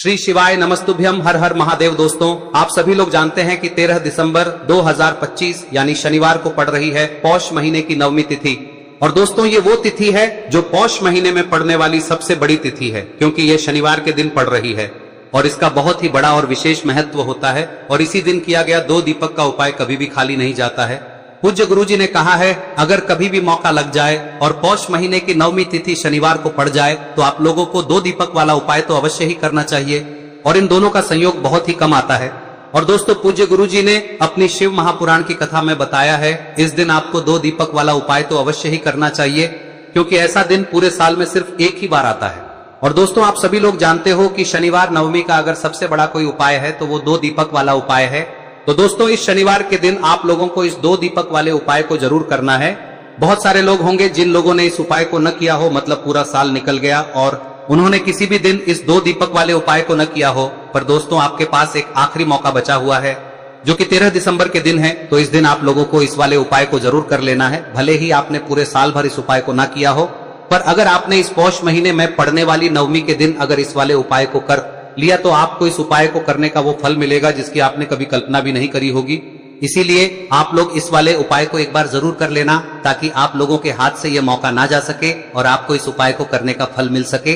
श्री शिवाय नमस्तुभ्यम, हर हर महादेव। दोस्तों, आप सभी लोग जानते हैं कि 13 दिसंबर 2025 यानी शनिवार को पड़ रही है पौष महीने की नवमी तिथि। और दोस्तों, ये वो तिथि है जो पौष महीने में पड़ने वाली सबसे बड़ी तिथि है, क्योंकि ये शनिवार के दिन पड़ रही है और इसका बहुत ही बड़ा और विशेष महत्व होता है। और इसी दिन किया गया 2 दीपक का उपाय कभी भी खाली नहीं जाता है। पूज्य गुरुजी ने कहा है, अगर कभी भी मौका लग जाए और पौष महीने की नवमी तिथि शनिवार को पड़ जाए तो आप लोगों को 2 दीपक वाला उपाय तो अवश्य ही करना चाहिए। और इन दोनों का संयोग बहुत ही कम आता है। और दोस्तों, पूज्य गुरुजी ने अपनी शिव महापुराण की कथा में बताया है, इस दिन आपको 2 दीपक वाला उपाय तो अवश्य ही करना चाहिए, क्योंकि ऐसा दिन पूरे साल में सिर्फ एक ही बार आता है। और दोस्तों, आप सभी लोग जानते हो कि शनिवार नवमी का अगर सबसे बड़ा कोई उपाय है तो वो 2 दीपक वाला उपाय है। तो दोस्तों, इस शनिवार के दिन आप लोगों को इस 2 दीपक वाले उपाय को जरूर करना है। बहुत सारे लोग होंगे जिन लोगों ने इस उपाय को न किया हो, मतलब पूरा साल निकल गया और उन्होंने किसी भी दिन इस 2 दीपक वाले उपाय को न किया हो। पर दोस्तों, आपके पास एक आखिरी मौका बचा हुआ है, जो कि 13 दिसंबर के दिन है। तो इस दिन आप लोगों को इस वाले उपाय को जरूर कर लेना है, भले ही आपने पूरे साल भर इस उपाय को न किया हो। पर अगर आपने इस पौष महीने में पड़ने वाली नवमी के दिन अगर इस वाले उपाय को कर लिया तो आपको इस उपाय को करने का वो फल मिलेगा जिसकी आपने कभी कल्पना भी नहीं करी होगी। इसीलिए आप लोग इस वाले उपाय को एक बार जरूर कर लेना, ताकि आप लोगों के हाथ से यह मौका ना जा सके और आपको इस उपाय को करने का फल मिल सके।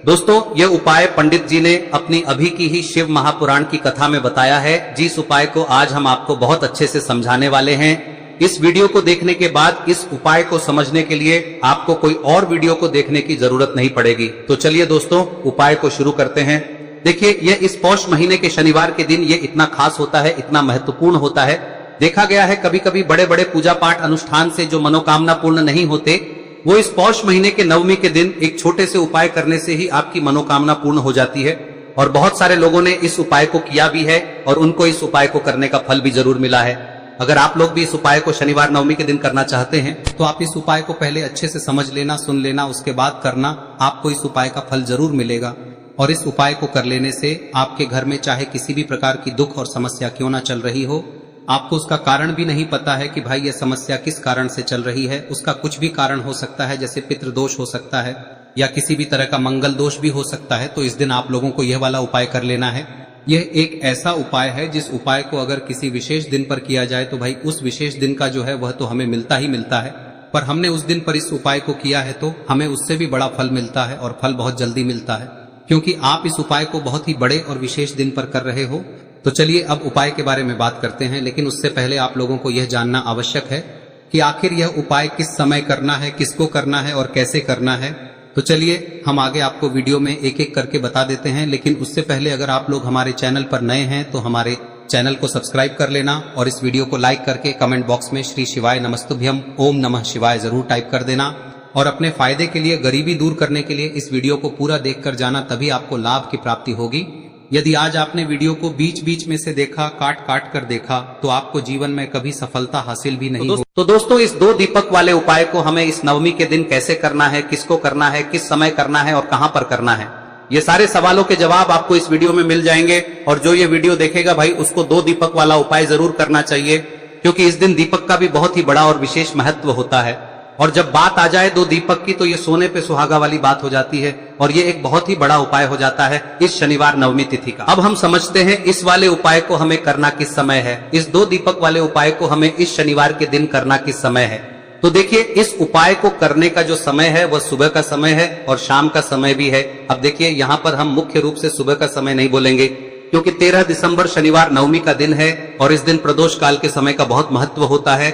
दोस्तों, यह उपाय पंडित जी ने अपनी अभी की ही शिव महापुराण की कथा में बताया है, जिस उपाय को आज हम आपको बहुत अच्छे से समझाने वाले हैं। इस वीडियो को देखने के बाद इस उपाय को समझने के लिए आपको कोई और वीडियो को देखने की जरूरत नहीं पड़ेगी। तो चलिए दोस्तों, उपाय को शुरू करते हैं। देखिए, यह इस पौष महीने के शनिवार के दिन ये इतना खास होता है, इतना महत्वपूर्ण होता है। देखा गया है कभी कभी बड़े बड़े पूजा पाठ अनुष्ठान से जो मनोकामना पूर्ण नहीं होते, वो इस पौष महीने के नवमी के दिन एक छोटे से उपाय करने से ही आपकी मनोकामना पूर्ण हो जाती है। और बहुत सारे लोगों ने इस उपाय को किया भी है और उनको इस उपाय को करने का फल भी जरूर मिला है। अगर आप लोग भी इस उपाय को शनिवार नवमी के दिन करना चाहते हैं तो आप इस उपाय को पहले अच्छे से समझ लेना, सुन लेना, उसके बाद करना। आपको इस उपाय का फल जरूर मिलेगा। और इस उपाय को कर लेने से आपके घर में चाहे किसी भी प्रकार की दुख और समस्या क्यों ना चल रही हो, आपको उसका कारण भी नहीं पता है कि भाई ये समस्या किस कारण से चल रही है, उसका कुछ भी कारण हो सकता है, जैसे पितृदोष हो सकता है या किसी भी तरह का मंगल दोष भी हो सकता है। तो इस दिन आप लोगों को यह वाला उपाय कर लेना है। यह एक ऐसा उपाय है जिस उपाय को अगर किसी विशेष दिन पर किया जाए तो भाई उस विशेष दिन का जो है वह तो हमें मिलता ही मिलता है। पर हमने उस दिन पर इस उपाय को किया है तो हमें उससे भी बड़ा फल मिलता है, और फल बहुत जल्दी मिलता है, क्योंकि आप इस उपाय को बहुत ही बड़े और विशेष दिन पर कर रहे हो। तो चलिए अब उपाय के बारे में बात करते हैं, लेकिन उससे पहले आप लोगों को यह जानना आवश्यक है कि आखिर यह उपाय किस समय करना है, किसको करना है और कैसे करना है। तो चलिए हम आगे आपको वीडियो में एक एक करके बता देते हैं। लेकिन उससे पहले अगर आप लोग हमारे चैनल पर नए हैं तो हमारे चैनल को सब्सक्राइब कर लेना और इस वीडियो को लाइक करके कमेंट बॉक्स में श्री शिवाय नमस्तुभ्यम ओम नमः शिवाय जरूर टाइप कर देना। और अपने फायदे के लिए, गरीबी दूर करने के लिए इस वीडियो को पूरा देखकर जाना, तभी आपको लाभ की प्राप्ति होगी। यदि आज आपने वीडियो को बीच बीच में से देखा, काट काट कर देखा, तो आपको जीवन में कभी सफलता हासिल भी नहीं होगी। तो दोस्तों, इस 2 दीपक वाले उपाय को हमें इस नवमी के दिन कैसे करना है, किसको करना है, किस समय करना है और कहां पर करना है, ये सारे सवालों के जवाब आपको इस वीडियो में मिल जाएंगे। और जो ये वीडियो देखेगा भाई, उसको 2 दीपक वाला उपाय जरूर करना चाहिए, क्योंकि इस दिन दीपक का भी बहुत ही बड़ा और विशेष महत्व होता है। और जब बात आ जाए 2 दीपक की तो ये सोने पे सुहागा वाली बात हो जाती है, और ये एक बहुत ही बड़ा उपाय हो जाता है इस शनिवार नवमी तिथि का। अब हम समझते हैं इस वाले उपाय को हमें करना किस समय है। इस 2 दीपक वाले उपाय को हमें इस शनिवार के दिन करना किस समय है। तो देखिए, इस उपाय को करने का जो समय है वह सुबह का समय है और शाम का समय भी है। अब देखिए, यहाँ पर हम मुख्य रूप से सुबह का समय नहीं बोलेंगे, क्योंकि 13 दिसंबर शनिवार नवमी का दिन है और इस दिन प्रदोष काल के समय का बहुत महत्व होता है।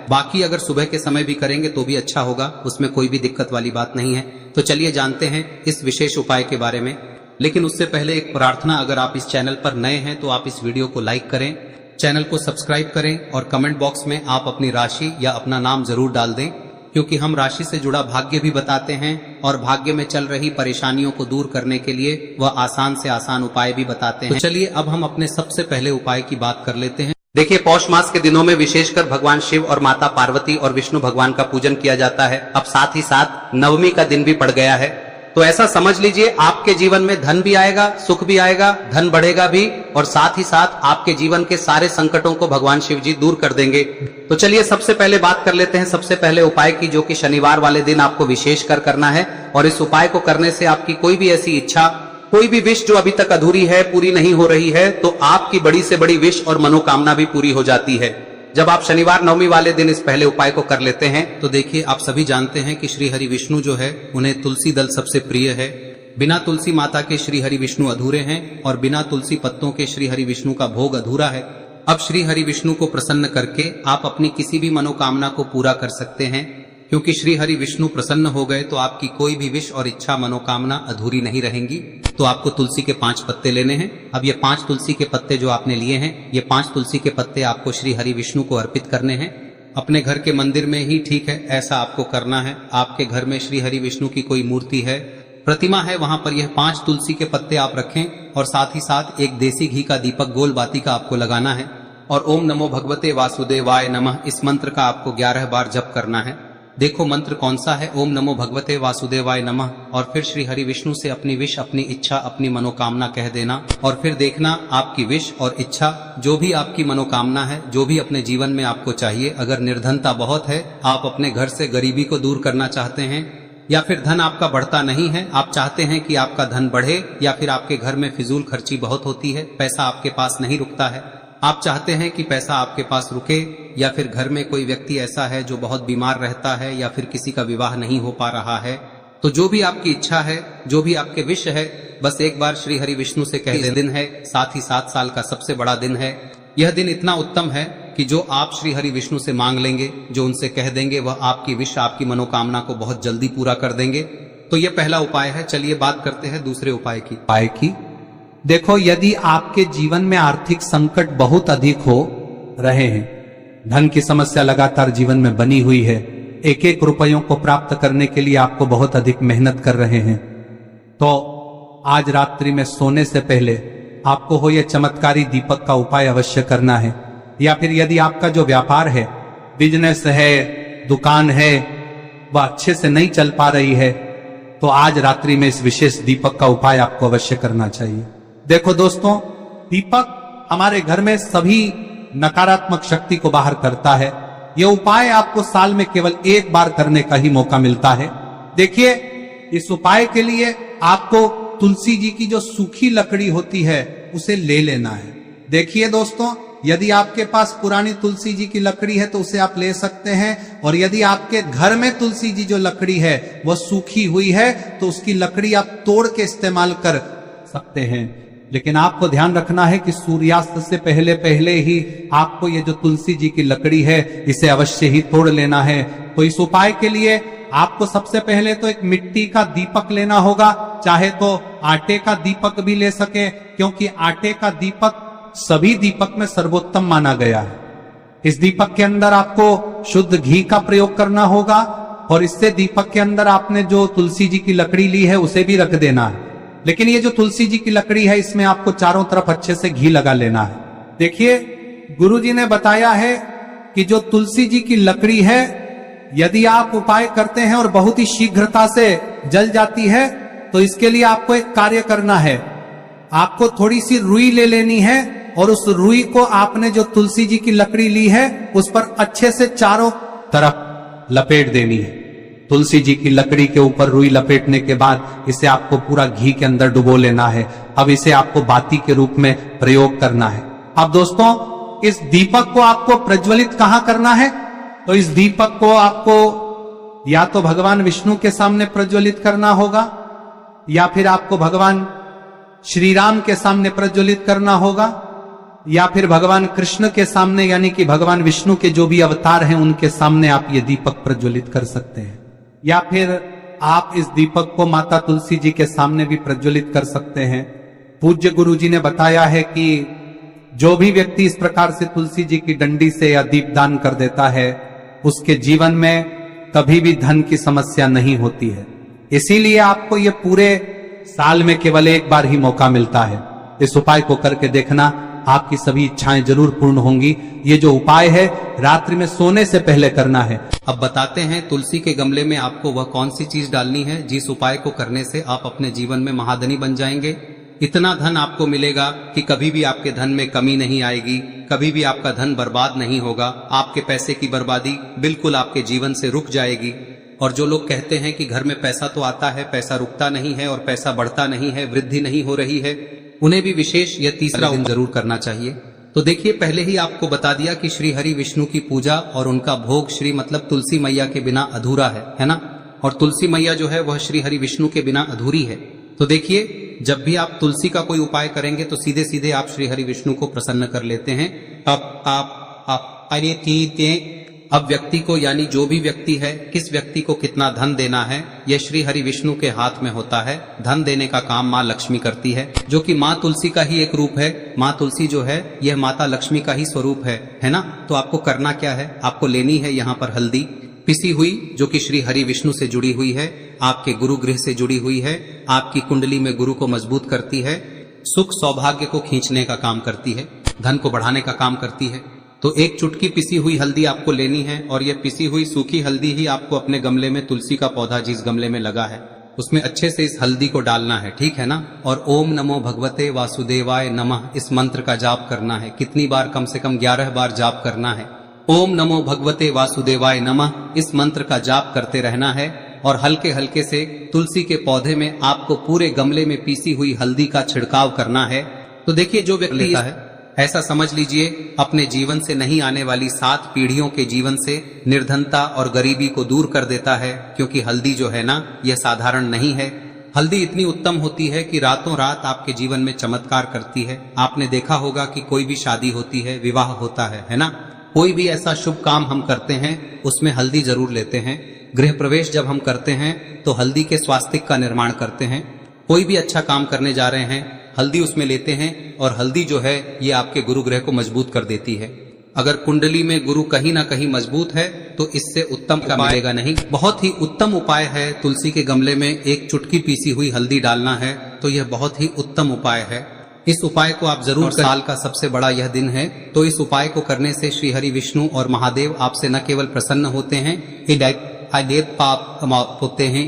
बाकी अगर सुबह के समय भी करेंगे तो भी अच्छा होगा, उसमें कोई भी दिक्कत वाली बात नहीं है। तो चलिए जानते हैं इस विशेष उपाय के बारे में। लेकिन उससे पहले एक प्रार्थना, अगर आप इस चैनल पर नए हैं तो आप इस वीडियो को लाइक करें, चैनल को सब्सक्राइब करें और कमेंट बॉक्स में आप अपनी राशि या अपना नाम जरूर डाल दें, क्योंकि हम राशि से जुड़ा भाग्य भी बताते हैं और भाग्य में चल रही परेशानियों को दूर करने के लिए वह आसान से आसान उपाय भी बताते हैं। तो चलिए अब हम अपने सबसे पहले उपाय की बात कर लेते हैं। देखिए, पौष मास के दिनों में विशेषकर भगवान शिव और माता पार्वती और विष्णु भगवान का पूजन किया जाता है। अब साथ ही साथ नवमी का दिन भी पड़ गया है, तो ऐसा समझ लीजिए आपके जीवन में धन भी आएगा, सुख भी आएगा, धन बढ़ेगा भी, और साथ ही साथ आपके जीवन के सारे संकटों को भगवान शिव जी दूर कर देंगे। तो चलिए सबसे पहले बात कर लेते हैं सबसे पहले उपाय की, जो कि शनिवार वाले दिन आपको विशेष कर करना है। और इस उपाय को करने से आपकी कोई भी ऐसी इच्छा कोई भी विश जो अभी तक अधूरी है, पूरी नहीं हो रही है, तो आपकी बड़ी से बड़ी विश और मनोकामना भी पूरी हो जाती है। जब आप शनिवार नवमी वाले दिन इस पहले उपाय को कर लेते हैं तो देखिए, आप सभी जानते हैं कि श्री हरि विष्णु जो है उन्हें तुलसी दल सबसे प्रिय है। बिना तुलसी माता के श्री हरि विष्णु अधूरे हैं और बिना तुलसी पत्तों के श्री हरि विष्णु का भोग अधूरा है। अब श्री हरि विष्णु को प्रसन्न करके आप अपनी किसी भी मनोकामना को पूरा कर सकते हैं, क्योंकि श्री हरि विष्णु प्रसन्न हो गए तो आपकी कोई भी विश और इच्छा मनोकामना अधूरी नहीं रहेंगी। तो आपको तुलसी के 5 पत्ते लेने हैं। अब ये 5 तुलसी के पत्ते जो आपने लिए हैं, ये 5 तुलसी के पत्ते आपको श्री हरि विष्णु को अर्पित करने हैं। अपने घर के मंदिर में ही ठीक है, ऐसा आपको करना है। आपके घर में श्री हरि विष्णु की कोई मूर्ति है, प्रतिमा है, वहां पर यह 5 तुलसी के पत्ते आप रखें और साथ ही साथ एक देसी घी का दीपक गोल बाती का आपको लगाना है और ओम नमो भगवते वासुदेवाय नमः इस मंत्र का आपको 11 बार जप करना है। देखो मंत्र कौन सा है, ओम नमो भगवते वासुदेवाय नमः, और फिर श्री हरि विष्णु से अपनी विश, अपनी इच्छा, अपनी मनोकामना कह देना और फिर देखना आपकी विश और इच्छा, जो भी आपकी मनोकामना है, जो भी अपने जीवन में आपको चाहिए। अगर निर्धनता बहुत है, आप अपने घर से गरीबी को दूर करना चाहते हैं, या फिर धन आपका बढ़ता नहीं है, आप चाहते हैं कि आपका धन बढ़े, या फिर आपके घर में फिजूल खर्ची बहुत होती है, पैसा आपके पास नहीं रुकता है, आप चाहते हैं कि पैसा आपके पास रुके, या फिर घर में कोई व्यक्ति ऐसा है जो बहुत बीमार रहता है, या फिर किसी का विवाह नहीं हो पा रहा है, तो जो भी आपकी इच्छा है, जो भी आपके विश है, बस एक बार श्री हरि विष्णु से कह दें। दिन है, साथ ही 7 साल का सबसे बड़ा दिन है। यह दिन इतना उत्तम है कि जो आप श्री हरि विष्णु से मांग लेंगे, जो उनसे कह देंगे, वह आपकी विश, आपकी मनोकामना को बहुत जल्दी पूरा कर देंगे। तो यह पहला उपाय है। चलिए बात करते हैं दूसरे उपाय की। देखो, यदि आपके जीवन में आर्थिक संकट बहुत अधिक हो रहे हैं, धन की समस्या लगातार जीवन में बनी हुई है, एक एक रुपयों को प्राप्त करने के लिए आपको बहुत अधिक मेहनत कर रहे हैं, तो आज रात्रि में सोने से पहले आपको हो यह चमत्कारी दीपक का उपाय अवश्य करना है। या फिर यदि आपका जो व्यापार है, बिजनेस है, दुकान है, वह अच्छे से नहीं चल पा रही है, तो आज रात्रि में इस विशेष दीपक का उपाय आपको अवश्य करना चाहिए। देखो दोस्तों, दीपक हमारे घर में सभी नकारात्मक शक्ति को बाहर करता है। यह उपाय आपको साल में केवल एक बार करने का ही मौका मिलता है। देखिए, इस उपाय के लिए आपको तुलसी जी की जो सूखी लकड़ी होती है उसे ले लेना है। देखिए दोस्तों, यदि आपके पास पुरानी तुलसी जी की लकड़ी है तो उसे आप ले सकते हैं, और यदि आपके घर में तुलसी जी जो लकड़ी है वह सूखी हुई है तो उसकी लकड़ी आप तोड़ के इस्तेमाल कर सकते हैं। लेकिन आपको ध्यान रखना है कि सूर्यास्त से पहले पहले ही आपको ये जो तुलसी जी की लकड़ी है इसे अवश्य ही तोड़ लेना है। तो इस उपाय के लिए आपको सबसे पहले तो एक मिट्टी का दीपक लेना होगा, चाहे तो आटे का दीपक भी ले सके, क्योंकि आटे का दीपक सभी दीपक में सर्वोत्तम माना गया है। इस दीपक के अंदर आपको शुद्ध घी का प्रयोग करना होगा, और इससे दीपक के अंदर आपने जो तुलसी जी की लकड़ी ली है उसे भी रख देना है। लेकिन ये जो तुलसी जी की लकड़ी है, इसमें आपको चारों तरफ अच्छे से घी लगा लेना है। देखिए, गुरुजी ने बताया है कि जो तुलसी जी की लकड़ी है, यदि आप उपाय करते हैं और बहुत ही शीघ्रता से जल जाती है, तो इसके लिए आपको एक कार्य करना है। आपको थोड़ी सी रुई ले लेनी है और उस रुई को आपने जो तुलसी जी की लकड़ी ली है उस पर अच्छे से चारों तरफ लपेट देनी है। तुलसी जी की लकड़ी के ऊपर रुई लपेटने के बाद इसे आपको पूरा घी के अंदर डुबो लेना है। अब इसे आपको बाती के रूप में प्रयोग करना है। अब दोस्तों, इस दीपक को आपको प्रज्वलित कहां करना है? तो इस दीपक को आपको या तो भगवान विष्णु के सामने प्रज्वलित करना होगा, या फिर आपको भगवान श्री राम के सामने प्रज्वलित करना होगा, या फिर भगवान कृष्ण के सामने, यानी कि भगवान विष्णु के जो भी अवतार हैं उनके सामने आप ये दीपक प्रज्वलित कर सकते हैं। या फिर आप इस दीपक को माता तुलसी जी के सामने भी प्रज्वलित कर सकते हैं। पूज्य गुरु जी ने बताया है कि जो भी व्यक्ति इस प्रकार से तुलसी जी की डंडी से या दीपदान कर देता है, उसके जीवन में कभी भी धन की समस्या नहीं होती है। इसीलिए आपको ये पूरे साल में केवल एक बार ही मौका मिलता है। इस उपाय को करके देखना, आपकी सभी इच्छाएं जरूर पूर्ण होंगी। ये जो उपाय है रात्रि में सोने से पहले करना है। अब बताते हैं तुलसी के गमले में आपको वह कौन सी चीज डालनी है जिस उपाय को करने से आप अपने जीवन में महाधनी बन जाएंगे। इतना धन आपको मिलेगा कि कभी भी आपके धन में कमी नहीं आएगी, कभी भी आपका धन बर्बाद नहीं होगा। आपके पैसे की बर्बादी बिल्कुल आपके जीवन से रुक जाएगी। और जो लोग कहते हैं कि घर में पैसा तो आता है, पैसा रुकता नहीं है और पैसा बढ़ता नहीं है, वृद्धि नहीं हो रही है, उन्हें भी विशेष यह तीसरा दिन जरूर करना चाहिए। तो देखिए, पहले ही आपको बता दिया कि श्री हरि विष्णु की पूजा और उनका भोग श्री मतलब तुलसी मैया के बिना अधूरा है ना। और तुलसी मैया जो है वह श्री हरि विष्णु के बिना अधूरी है। तो देखिए, जब भी आप तुलसी का कोई उपाय करेंगे तो सीधे सीधे आप श्री हरि विष्णु को प्रसन्न कर लेते हैं। अब व्यक्ति को, यानी जो भी व्यक्ति है, किस व्यक्ति को कितना धन देना है, यह श्री हरि विष्णु के हाथ में होता है। धन देने का काम माँ लक्ष्मी करती है, जो कि माँ तुलसी का ही एक रूप है। माँ तुलसी जो है यह माता लक्ष्मी का ही स्वरूप है ना। तो आपको करना क्या है, आपको लेनी है यहाँ पर हल्दी पिसी हुई, जो कि श्री हरि विष्णु से जुड़ी हुई है, आपके गुरु गृह से जुड़ी हुई है, आपकी कुंडली में गुरु को मजबूत करती है, सुख सौभाग्य को खींचने का काम करती है, धन को बढ़ाने का काम करती है। तो एक चुटकी पिसी हुई हल्दी आपको लेनी है और यह पिसी हुई सूखी हल्दी ही आपको अपने गमले में, तुलसी का पौधा जिस गमले में लगा है उसमें अच्छे से इस हल्दी को डालना है, ठीक है ना। और ओम नमो भगवते वासुदेवाय नमः इस मंत्र का जाप करना है। कितनी बार? कम से कम 11 बार जाप करना है। ओम नमो भगवते वासुदेवाय नमः इस मंत्र का जाप करते रहना है और हल्के हल्के से तुलसी के पौधे में आपको पूरे गमले में पीसी हुई हल्दी का छिड़काव करना है। तो देखिए, जो व्यक्ति लेता है, ऐसा समझ लीजिए अपने जीवन से नहीं आने वाली 7 पीढ़ियों के जीवन से निर्धनता और गरीबी को दूर कर देता है। क्योंकि हल्दी जो है ना, यह साधारण नहीं है। हल्दी इतनी उत्तम होती है कि रातों रात आपके जीवन में चमत्कार करती है। आपने देखा होगा कि कोई भी शादी होती है, विवाह होता है ना, कोई भी ऐसा शुभ काम हम करते हैं उसमें हल्दी जरूर लेते हैं। गृह प्रवेश जब हम करते हैं तो हल्दी के स्वास्तिक का निर्माण करते हैं। कोई भी अच्छा काम करने जा रहे हैं, हल्दी उसमें लेते हैं और हल्दी जो है ये आपके गुरु ग्रह को मजबूत कर देती है। अगर कुंडली में गुरु कहीं ना कहीं मजबूत है तो इससे उत्तम का मिलेगा नहीं। बहुत ही उत्तम उपाय है, तुलसी के गमले में एक चुटकी पीसी हुई हल्दी डालना है, तो यह बहुत ही उत्तम उपाय है। इस उपाय को आप जरूर, साल का सबसे बड़ा यह दिन है, तो इस उपाय को करने से श्री हरि विष्णु और महादेव आपसे न केवल प्रसन्न होते हैं, पाप होते हैं,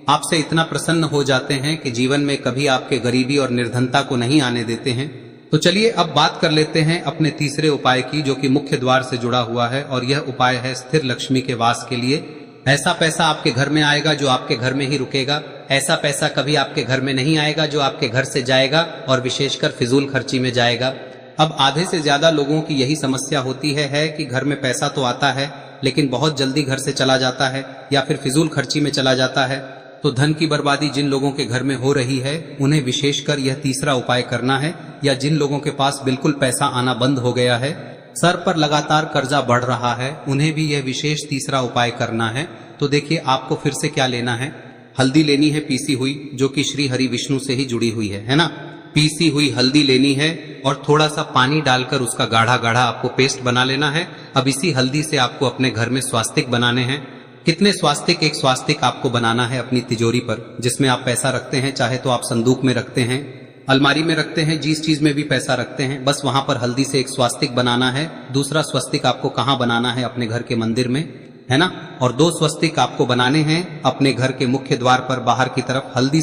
आपसे इतना प्रसन्न हो जाते हैं कि जीवन में कभी आपके गरीबी और निर्धनता को नहीं आने देते हैं। तो चलिए अब बात कर लेते हैं अपने तीसरे उपाय की, जो कि मुख्य द्वार से जुड़ा हुआ है। और यह उपाय है स्थिर लक्ष्मी के वास के लिए। ऐसा पैसा आपके घर में आएगा जो आपके घर में ही रुकेगा। ऐसा पैसा कभी आपके घर में नहीं आएगा जो आपके घर से जाएगा और विशेषकर फिजूल खर्ची में जाएगा। अब आधे से ज्यादा लोगों की यही समस्या होती है कि घर में पैसा तो आता है लेकिन बहुत जल्दी घर से चला जाता है या फिर फिजूल खर्ची में चला जाता है। तो धन की बर्बादी जिन लोगों के घर में हो रही है उन्हें विशेषकर यह तीसरा उपाय करना है। या जिन लोगों के पास बिल्कुल पैसा आना बंद हो गया है, सर पर लगातार कर्जा बढ़ रहा है, उन्हें भी यह विशेष तीसरा उपाय करना है। तो देखिए, आपको फिर से क्या लेना है, हल्दी लेनी है पीसी हुई, जो कि श्री हरि विष्णु से ही जुड़ी हुई है ना। पीसी हुई हल्दी लेनी है और थोड़ा सा पानी डालकर उसका गाढ़ा गाढ़ा आपको पेस्ट बना लेना है। अब इसी हल्दी से आपको अपने घर में स्वास्तिक बनाने हैं। कितने स्वास्तिक? एक स्वास्तिक आपको बनाना है अपनी तिजोरी पर, जिसमें आप पैसा रखते हैं। चाहे तो आप संदूक में रखते हैं, अलमारी में रखते हैं, जिस चीज में भी पैसा रखते हैं, बस वहां पर हल्दी से एक स्वास्तिक बनाना है। दूसरा स्वस्तिक आपको कहाँ बनाना है? अपने घर के मंदिर में, है ना। और 2 स्वस्तिक आपको बनाने हैं अपने घर के मुख्य द्वार पर बाहर की तरफ। हल्दी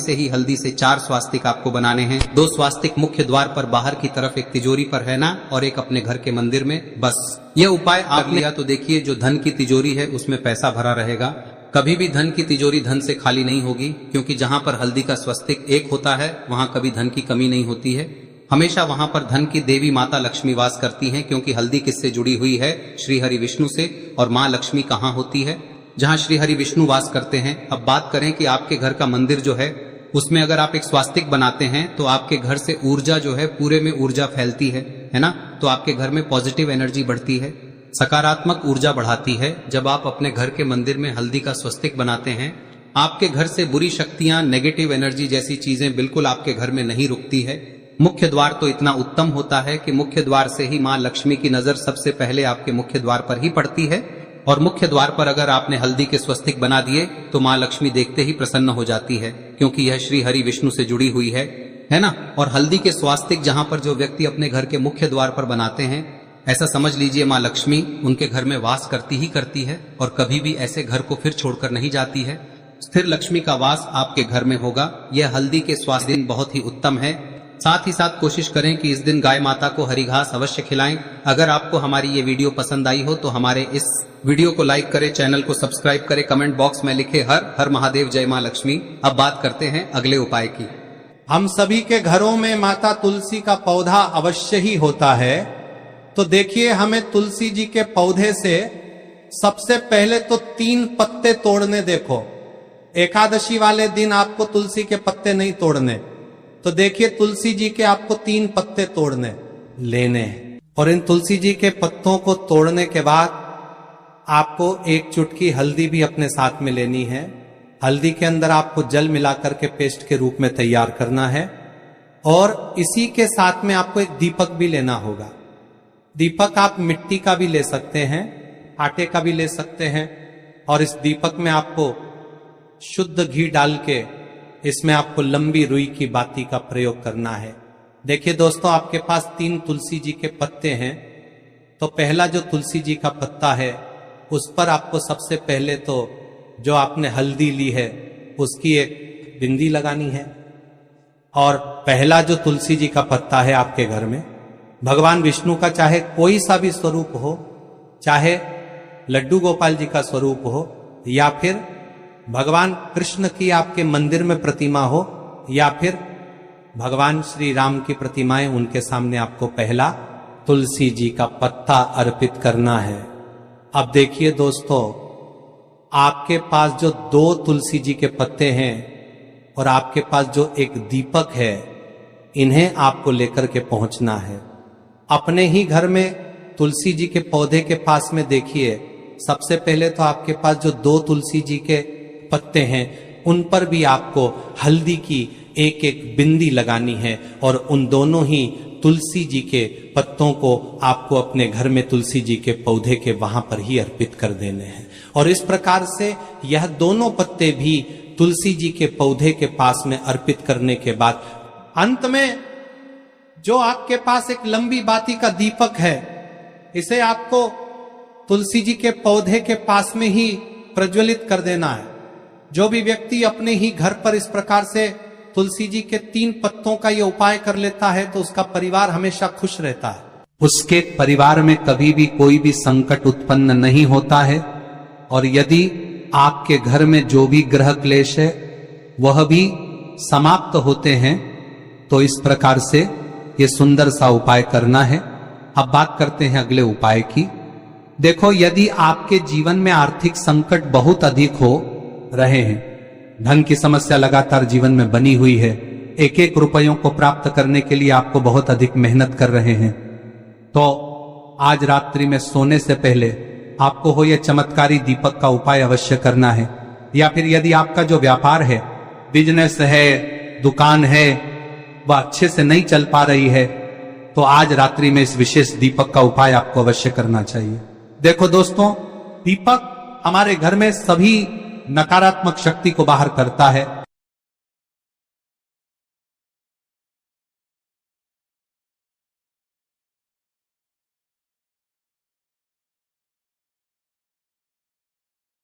से 4 स्वास्तिक आपको बनाने हैं। 2 स्वास्तिक मुख्य द्वार पर बाहर की तरफ, एक तिजोरी पर, है ना, और एक अपने घर के मंदिर में। बस यह उपाय आप लिया तो देखिए, जो धन की तिजोरी है उसमें पैसा भरा रहेगा। कभी भी धन की तिजोरी धन से खाली नहीं होगी, क्योंकि जहां पर हल्दी का स्वस्तिक एक होता है वहां कभी धन की कमी नहीं होती है। हमेशा वहां पर धन की देवी माता लक्ष्मी वास करती हैं, क्योंकि हल्दी किससे जुड़ी हुई है? श्री हरि विष्णु से। और माँ लक्ष्मी कहाँ होती है? जहां श्री हरि विष्णु वास करते हैं। अब बात करें कि आपके घर का मंदिर जो है उसमें अगर आप एक स्वास्तिक बनाते हैं तो आपके घर से ऊर्जा जो है, पूरे में ऊर्जा फैलती है ना। तो आपके घर में पॉजिटिव एनर्जी बढ़ती है, सकारात्मक ऊर्जा बढ़ाती है। जब आप अपने घर के मंदिर में हल्दी का स्वस्तिक बनाते हैं, आपके घर से बुरी शक्तियां, नेगेटिव एनर्जी जैसी चीजें बिल्कुल आपके घर में नहीं रुकती है। मुख्य द्वार तो इतना उत्तम होता है कि मुख्य द्वार से ही माँ लक्ष्मी की नजर सबसे पहले आपके मुख्य द्वार पर ही पड़ती है। और मुख्य द्वार पर अगर आपने हल्दी के स्वस्तिक बना दिए तो माँ लक्ष्मी देखते ही प्रसन्न हो जाती है, क्योंकि यह श्री हरि विष्णु से जुड़ी हुई है ना। और हल्दी के स्वास्तिक जहां पर जो व्यक्ति अपने घर के मुख्य द्वार पर बनाते हैं, ऐसा समझ लीजिए माँ लक्ष्मी उनके घर में वास करती ही करती है और कभी भी ऐसे घर को फिर छोड़कर नहीं जाती है। स्थिर लक्ष्मी का वास आपके घर में होगा। यह हल्दी के स्वास्थ्य दिन बहुत ही उत्तम है। साथ ही साथ कोशिश करें कि इस दिन गाय माता को हरी घास अवश्य खिलाएं। अगर आपको हमारी ये वीडियो पसंद आई हो तो हमारे इस वीडियो को लाइक करें, चैनल को सब्सक्राइब करें, कमेंट बॉक्स में लिखे हर हर महादेव, जय मां लक्ष्मी। अब बात करते हैं अगले उपाय की। हम सभी के घरों में माता तुलसी का पौधा अवश्य ही होता है। तो देखिए, हमें तुलसी जी के पौधे से सबसे पहले तो 3 पत्ते तोड़ने। देखो, एकादशी वाले दिन आपको तुलसी के पत्ते नहीं तोड़ने, तो देखिए तुलसी जी के आपको 3 पत्ते तोड़ने लेने हैं। और इन तुलसी जी के पत्तों को तोड़ने के बाद आपको 1 चुटकी हल्दी भी अपने साथ में लेनी है। हल्दी के अंदर आपको जल मिलाकर के पेस्ट के रूप में तैयार करना है। और इसी के साथ में आपको एक दीपक भी लेना होगा। दीपक आप मिट्टी का भी ले सकते हैं, आटे का भी ले सकते हैं। और इस दीपक में आपको शुद्ध घी डाल के इसमें आपको लंबी रुई की बाती का प्रयोग करना है। देखिए दोस्तों, आपके पास 3 तुलसी जी के पत्ते हैं। तो पहला जो तुलसी जी का पत्ता है उस पर आपको सबसे पहले तो जो आपने हल्दी ली है उसकी एक बिंदी लगानी है। और पहला जो तुलसी जी का पत्ता है आपके घर में, भगवान विष्णु का चाहे कोई सा भी स्वरूप हो, चाहे लड्डू गोपाल जी का स्वरूप हो, या फिर भगवान कृष्ण की आपके मंदिर में प्रतिमा हो, या फिर भगवान श्री राम की प्रतिमाएं, उनके सामने आपको पहला तुलसी जी का पत्ता अर्पित करना है। अब देखिए दोस्तों, आपके पास जो 2 तुलसी जी के पत्ते हैं और आपके पास जो एक दीपक है, इन्हें आपको लेकर के पहुंचना है। अपने ही घर में तुलसी जी के पौधे के पास में देखिए, सबसे पहले तो आपके पास जो 2 तुलसी जी के पत्ते हैं उन पर भी आपको हल्दी की एक एक बिंदी लगानी है। और उन दोनों ही तुलसी जी के पत्तों को आपको अपने घर में तुलसी जी के पौधे के वहां पर ही अर्पित कर देने हैं। और इस प्रकार से यह दोनों पत्ते भी तुलसी जी के पौधे के पास में अर्पित करने के बाद अंत में जो आपके पास एक लंबी बाती का दीपक है, इसे आपको तुलसी जी के पौधे के पास में ही प्रज्वलित कर देना है। जो भी व्यक्ति अपने ही घर पर इस प्रकार से तुलसी जी के 3 पत्तों का ये उपाय कर लेता है तो उसका परिवार हमेशा खुश रहता है। उसके परिवार में कभी भी कोई भी संकट उत्पन्न नहीं होता है। और यदि आपके घर में जो भी ग्रह क्लेश है वह भी समाप्त होते हैं। तो इस प्रकार से ये सुंदर सा उपाय करना है। अब बात करते हैं अगले उपाय की। देखो, यदि आपके जीवन में आर्थिक संकट बहुत अधिक हो रहे हैं, धन की समस्या लगातार जीवन में बनी हुई है, एक एक रुपयों को प्राप्त करने के लिए आपको बहुत अधिक मेहनत कर रहे हैं, तो आज रात्रि में सोने से पहले आपको हो यह चमत्कारी दीपक का उपाय अवश्य करना है। या फिर यदि आपका जो व्यापार है, बिजनेस है, दुकान है, वह अच्छे से नहीं चल पा रही है, तो आज रात्रि में इस विशेष दीपक का उपाय आपको अवश्य करना चाहिए। देखो दोस्तों, दीपक हमारे घर में सभी नकारात्मक शक्ति को बाहर करता है।